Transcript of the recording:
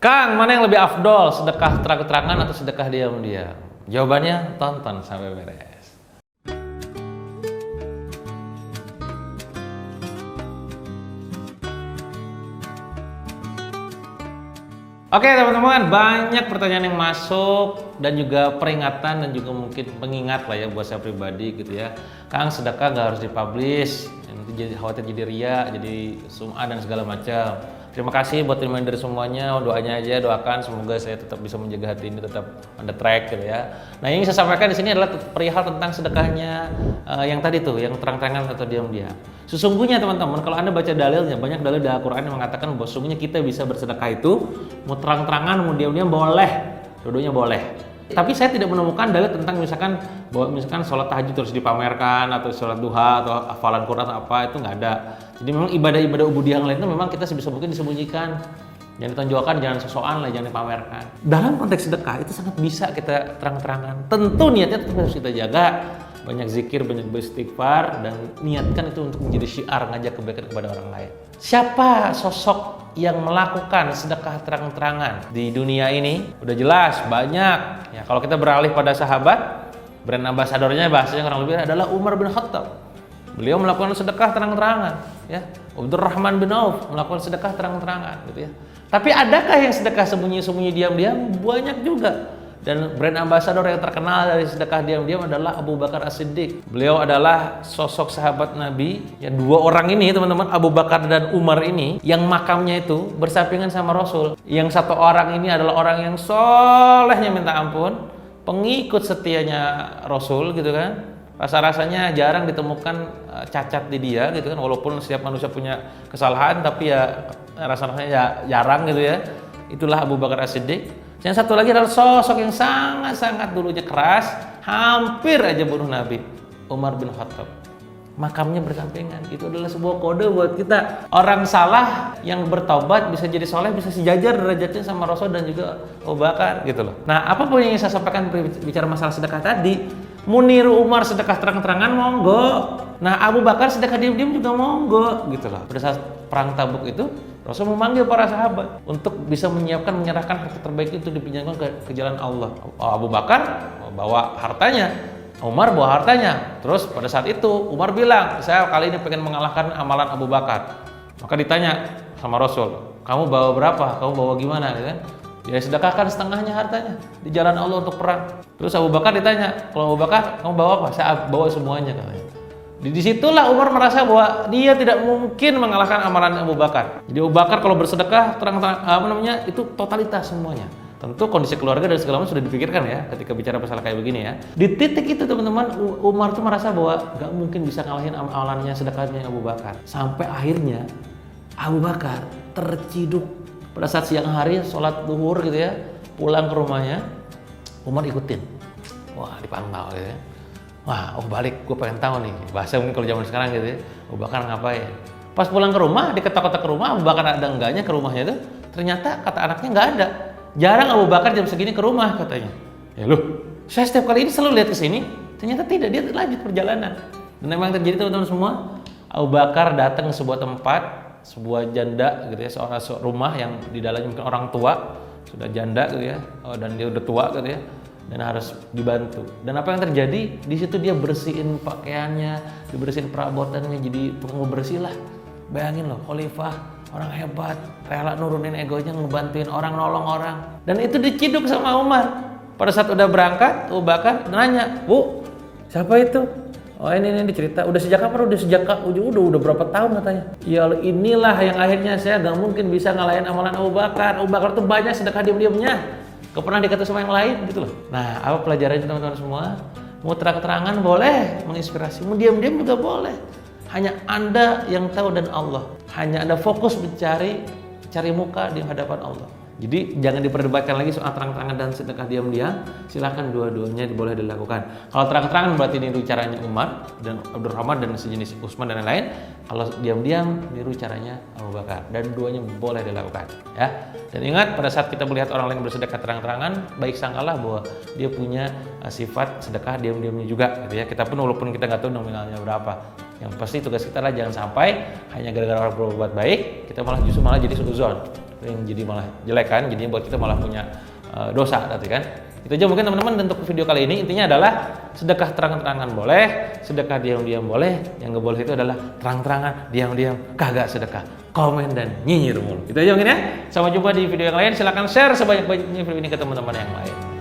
Kang, mana yang lebih afdol, sedekah terang-terangan atau sedekah diam-diam? Jawabannya tonton sampai beres. Oke teman-teman, banyak pertanyaan yang masuk dan juga peringatan dan juga mungkin pengingat lah ya buat saya pribadi gitu ya. Kang, sedekah gak harus dipublish, nanti jadi khawatir jadi ria, jadi sum'ah dan segala macam. Terima kasih buat reminder semuanya, doanya aja, doakan semoga saya tetap bisa menjaga hati ini tetap on the track gitu ya. Nah, yang saya sampaikan di sini adalah perihal tentang sedekahnya yang tadi tuh, yang terang-terangan atau diam-diam. Sesungguhnya teman-teman, kalau Anda baca dalilnya, banyak dalil di Al-Qur'an yang mengatakan bahwa sesungguhnya kita bisa bersedekah itu mau terang-terangan, mau diam-diam boleh, dua-duanya boleh. Tapi saya tidak menemukan dalil tentang misalkan bahwa misalkan sholat tahajud terus dipamerkan atau sholat duha atau hafalan Quran atau apa, itu nggak ada. Jadi memang ibadah-ibadah ubudiyah yang lain itu memang kita sebisa mungkin disembunyikan, jangan ditonjolkan, jangan sosokan lah, jangan dipamerkan. Dalam konteks sedekah itu sangat bisa kita terang-terangan. Tentu niatnya tetap harus kita jaga, banyak zikir, banyak beristighfar, dan niatkan itu untuk menjadi syiar ngajak kebaikan kepada orang lain. Siapa sosok yang melakukan sedekah terang-terangan di dunia ini? Udah jelas banyak. Ya, kalau kita beralih pada sahabat, brand ambasadornya bahasanya kurang lebih adalah Umar bin Khattab. Beliau melakukan sedekah terang-terangan, ya. Abdurrahman bin Auf melakukan sedekah terang-terangan, gitu ya. Tapi adakah yang sedekah sembunyi-sembunyi diam-diam? Banyak juga. Dan brand ambasador yang terkenal dari sedekah diam-diam adalah Abu Bakar As-Siddiq. Beliau adalah sosok sahabat Nabi. Ya, dua orang ini teman-teman, Abu Bakar dan Umar ini, yang makamnya itu bersampingan sama Rasul. Yang satu orang ini adalah orang yang solehnya minta ampun, pengikut setianya Rasul gitu kan. Rasa-rasanya jarang ditemukan cacat di dia gitu kan, walaupun setiap manusia punya kesalahan, tapi ya rasa-rasanya ya jarang gitu ya. Itulah Abu Bakar As-Siddiq. Yang satu lagi adalah sosok yang sangat-sangat dulunya keras, hampir aja bunuh Nabi, Umar bin Khattab. Makamnya bersampingan. Itu adalah sebuah kode buat kita. Orang salah yang bertobat bisa jadi soleh, bisa sejajar derajatnya sama Rasul dan juga Abu Bakar gitu loh. Nah, apapun yang saya sampaikan bicara masalah sedekah tadi, Muniru Umar sedekah terang-terangan monggo. Nah, Abu Bakar sedekah diam-diam juga monggo gitu loh. Pada saat perang Tabuk itu Rasul memanggil para sahabat untuk bisa menyiapkan, menyerahkan harta terbaik itu dipinjamkan ke jalan Allah. Abu Bakar bawa hartanya, Umar bawa hartanya. Terus pada saat itu Umar bilang, saya kali ini pengen mengalahkan amalan Abu Bakar. Maka ditanya sama Rasul, kamu bawa berapa? Kamu bawa gimana? Gitu kan? Dia sedekahkan setengahnya hartanya di jalan Allah untuk perang. Terus Abu Bakar ditanya, kalau Abu Bakar kamu bawa apa? Saya bawa semuanya katanya. Disitulah Umar merasa bahwa dia tidak mungkin mengalahkan amalan Abu Bakar. Jadi Abu Bakar kalau bersedekah terang-terang itu totalitas semuanya. Tentu kondisi keluarga dan segala macam sudah dipikirkan ya ketika bicara masalah kayak begini ya. Di titik itu teman-teman, Umar tuh merasa bahwa gak mungkin bisa ngalahin amalannya sedekahnya Abu Bakar. Sampai akhirnya Abu Bakar terciduk pada saat siang hari sholat duhur gitu ya, pulang ke rumahnya, Umar ikutin. Wah, dipantau gitu ya. Wah, balik, gue pengen tahu nih, bahasa mungkin kalau zaman sekarang gitu ya, Abu Bakar ngapain. Pas pulang ke rumah, diketok-ketok ke rumah, Abu Bakar ada enggaknya ke rumahnya itu, ternyata kata anaknya nggak ada. Jarang Abu Bakar jam segini ke rumah katanya. Ya loh, saya setiap kali ini selalu lihat ke sini, ternyata tidak, dia lanjut perjalanan. Dan memang terjadi teman-teman semua, Abu Bakar datang ke sebuah tempat, sebuah janda gitu ya, seorang rumah yang di dalamnya mungkin orang tua, sudah janda gitu ya, dan dia udah tua gitu ya, dan harus dibantu. Dan apa yang terjadi di situ, dia bersihin pakaiannya, dibersihin perabotannya, jadi tukang bersih lah. Bayangin loh, khalifah, orang hebat, rela nurunin egonya, ngebantuin orang, nolong orang. Dan itu diciduk sama Umar. Pada saat udah berangkat, Abu Bakar nanya, Bu, siapa itu? Oh ini cerita, udah sejak kapan? Udah berapa tahun katanya. Ya inilah yang akhirnya saya gak mungkin bisa ngalahin amalan Abu Bakar. Abu Bakar tuh banyak sedekah diam-diamnya, gak pernah dikata sama yang lain gitu loh. Nah, apa pelajarannya teman-teman semua? Mau terang-terangan boleh, menginspirasi, mau diam-diam juga boleh. Hanya Anda yang tahu dan Allah. Hanya Anda fokus cari muka di hadapan Allah. Jadi jangan diperdebatkan lagi soal terang-terangan dan sedekah diam-diam. Silakan dua-duanya boleh dilakukan. Kalau terang-terangan berarti niru caranya Umar dan Abdurrahman dan sejenis Utsman dan lain-lain. Kalau diam-diam niru caranya Abu Bakar, dan duanya boleh dilakukan ya. Dan ingat, pada saat kita melihat orang lain bersedekah terang-terangan, baik sangkalah bahwa dia punya sifat sedekah diam-diamnya juga gitu ya. Kita pun walaupun kita nggak tahu nominalnya berapa, yang pasti tugas kita lah jangan sampai hanya gara-gara orang berbuat baik kita justru malah jadi suudzon. yang jadi malah jelek kan, jadinya buat kita malah punya dosa berarti kan. Itu aja mungkin teman-teman untuk video kali ini. Intinya adalah sedekah terang-terangan boleh, sedekah diam-diam boleh. Yang nggak boleh itu adalah terang-terangan, diam-diam, kagak sedekah, komen dan nyinyir mulu. Itu aja mungkin ya. Sampai jumpa di video yang lain. Silahkan share sebanyak-banyaknya video ini ke teman-teman yang lain.